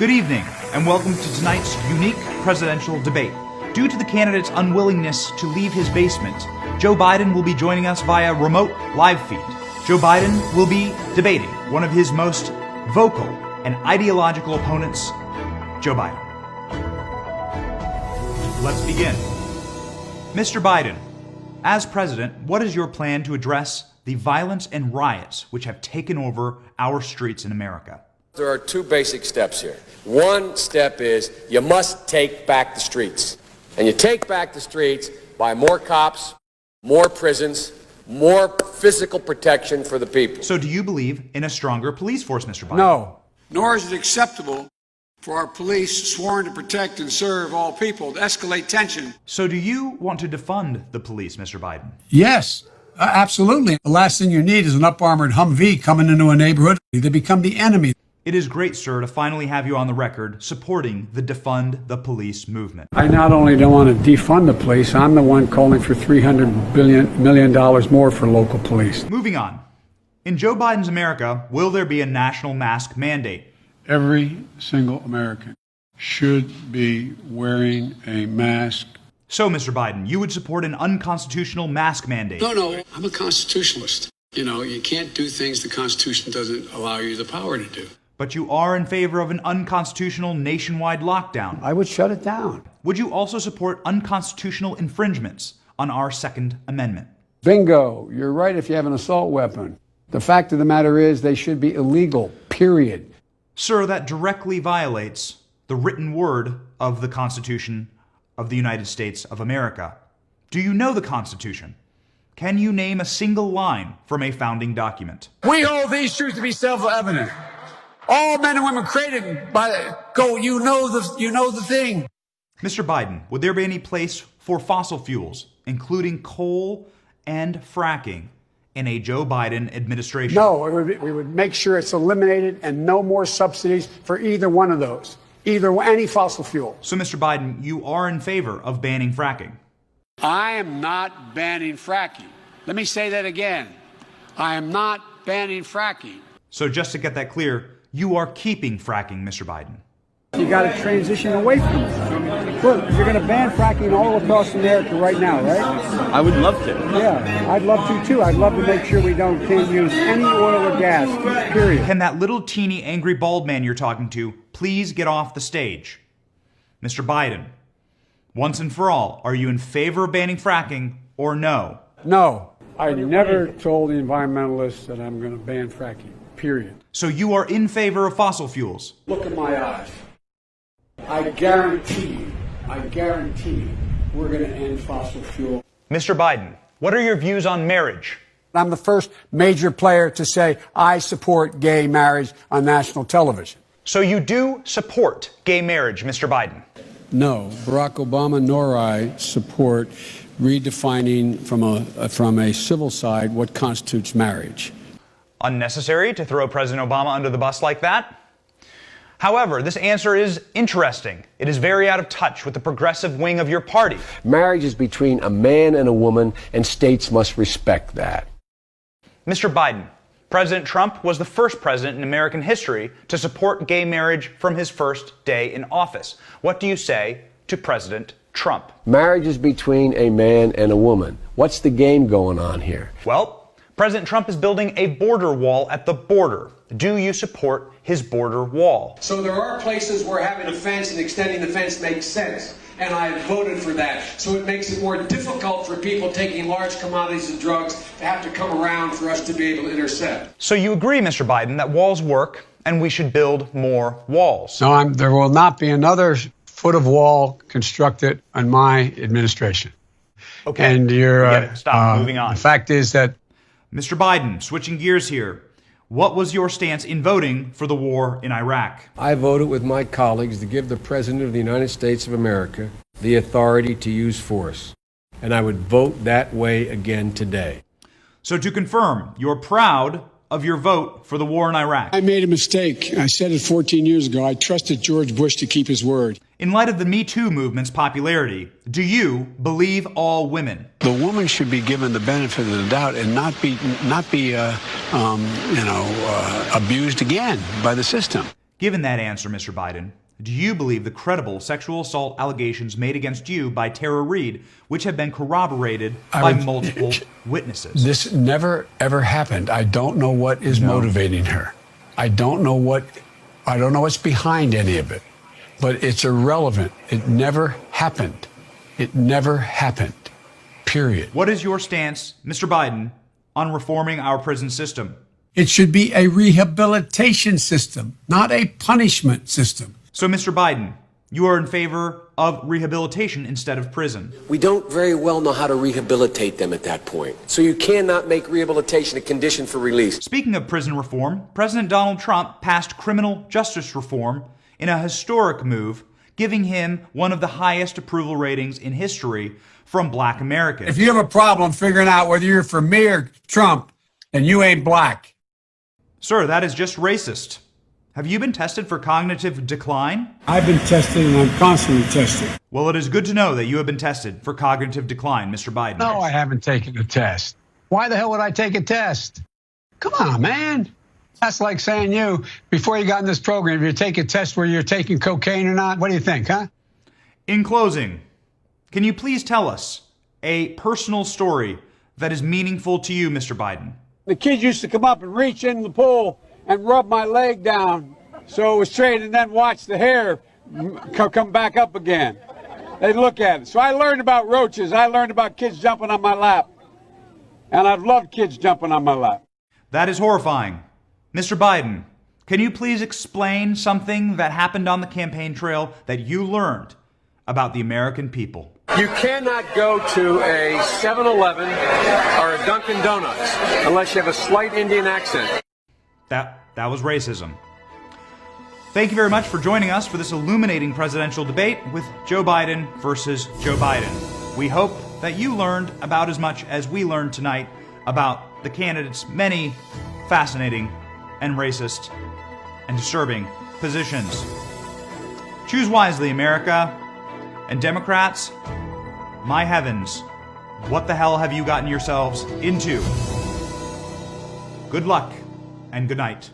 Good evening, and welcome to tonight's unique presidential debate. Due to the candidate's unwillingness to leave his basement, Joe Biden will be joining us via remote live feed. Joe Biden will be debating one of his most vocal and ideological opponents, Joe Biden. Let's begin. Mr. Biden, as president, what is your plan to address the violence and riots which have taken over our streets in America? There are two basic steps here. One step is you must take back the streets. And you take back the streets by more cops, more prisons, more physical protection for the people. So do you believe in a stronger police force, Mr. Biden? No. Nor is it acceptable for our police, sworn to protect and serve all people, to escalate tension. So do you want to defund the police, Mr. Biden? Yes, absolutely. The last thing you need is an up-armored Humvee coming into a neighborhood. They become the enemy. It is great, sir, to finally have you on the record supporting the Defund the Police movement. I not only don't want to defund the police, I'm the one calling for $300 million more for local police. Moving on. In Joe Biden's America, will there be a national mask mandate? Every single American should be wearing a mask. So, Mr. Biden, you would support an unconstitutional mask mandate? No, I'm a constitutionalist. You know, you can't do things the Constitution doesn't allow you the power to do. But you are in favor of an unconstitutional nationwide lockdown. I would shut it down. Would you also support unconstitutional infringements on our Second Amendment? Bingo. You're right if you have an assault weapon. The fact of the matter is they should be illegal, period. Sir, that directly violates the written word of the Constitution of the United States of America. Do you know the Constitution? Can you name a single line from a founding document? We hold these truths to be self-evident. All men and women created by you know the thing. Mr. Biden, would there be any place for fossil fuels, including coal and fracking, in a Joe Biden administration? No, we would make sure it's eliminated and no more subsidies for either one of those, any fossil fuel. So, Mr. Biden, you are in favor of banning fracking? I am not banning fracking. Let me say that again. I am not banning fracking. So just to get that clear, you are keeping fracking, Mr. Biden. You got to transition away from it. Look, you're going to ban fracking all across America right now, right? I would love to. Yeah, I'd love to too. I'd love to make sure we can't use any oil or gas, period. Can that little teeny angry bald man you're talking to please get off the stage? Mr. Biden, once and for all, are you in favor of banning fracking or no? No, I never told the environmentalists that I'm going to ban fracking, period. So you are in favor of fossil fuels? Look at my eyes. I guarantee you, we're going to end fossil fuel. Mr. Biden, what are your views on marriage? I'm the first major player to say I support gay marriage on national television. So you do support gay marriage, Mr. Biden? No, Barack Obama nor I support redefining from a civil side what constitutes marriage. Unnecessary to throw President Obama under the bus like that? However, this answer is interesting. It is very out of touch with the progressive wing of your party. Marriage is between a man and a woman, and states must respect that. Mr. Biden, President Trump was the first president in American history to support gay marriage from his first day in office. What do you say to President Trump? Marriage is between a man and a woman. What's the game going on here? Well, President Trump is building a border wall at the border. Do you support his border wall? So there are places where having a fence and extending the fence makes sense, and I voted for that. So it makes it more difficult for people taking large commodities and drugs to have to come around for us to be able to intercept. So you agree, Mr. Biden, that walls work and we should build more walls? No, there will not be another foot of wall constructed on my administration. Okay. And Stop. Moving on. The fact is that Mr. Biden, switching gears here, what was your stance in voting for the war in Iraq? I voted with my colleagues to give the President of the United States of America the authority to use force. And I would vote that way again today. So to confirm, you're proud of your vote for the war in Iraq? I made a mistake. I said it 14 years ago. I trusted George Bush to keep his word. In light of the Me Too movement's popularity, do you believe all women? The woman should be given the benefit of the doubt and not be abused again by the system. Given that answer, Mr. Biden, do you believe the credible sexual assault allegations made against you by Tara Reade, which have been corroborated by multiple witnesses? This never, ever happened. I don't know what is motivating her. I don't know what's behind any of it. But it's irrelevant. It never happened. It never happened. Period. What is your stance, Mr. Biden, on reforming our prison system? It should be a rehabilitation system, not a punishment system. So, Mr. Biden, you are in favor of rehabilitation instead of prison. We don't very well know how to rehabilitate them at that point. So you cannot make rehabilitation a condition for release. Speaking of prison reform, President Donald Trump passed criminal justice reform in a historic move, giving him one of the highest approval ratings in history from Black Americans. If you have a problem figuring out whether you're for me or Trump, then you ain't black. Sir, that is just racist. Have you been tested for cognitive decline? I've been tested and I'm constantly tested. Well, it is good to know that you have been tested for cognitive decline, Mr. Biden. No, I haven't taken a test. Why the hell would I take a test? Come on, man. That's like saying you, before you got in this program, if you take a test where you're taking cocaine or not, what do you think, huh? In closing, can you please tell us a personal story that is meaningful to you, Mr. Biden? The kids used to come up and reach in the pool and rub my leg down so it was straight and then watch the hair come back up again. They'd look at it. So I learned about roaches. I learned about kids jumping on my lap. And I've loved kids jumping on my lap. That is horrifying. Mr. Biden, can you please explain something that happened on the campaign trail that you learned about the American people? You cannot go to a 7-Eleven or a Dunkin' Donuts unless you have a slight Indian accent. That was racism. Thank you very much for joining us for this illuminating presidential debate with Joe Biden versus Joe Biden. We hope that you learned about as much as we learned tonight about the candidates' many fascinating and racist and disturbing positions. Choose wisely, America. And Democrats, my heavens, what the hell have you gotten yourselves into? Good luck and good night.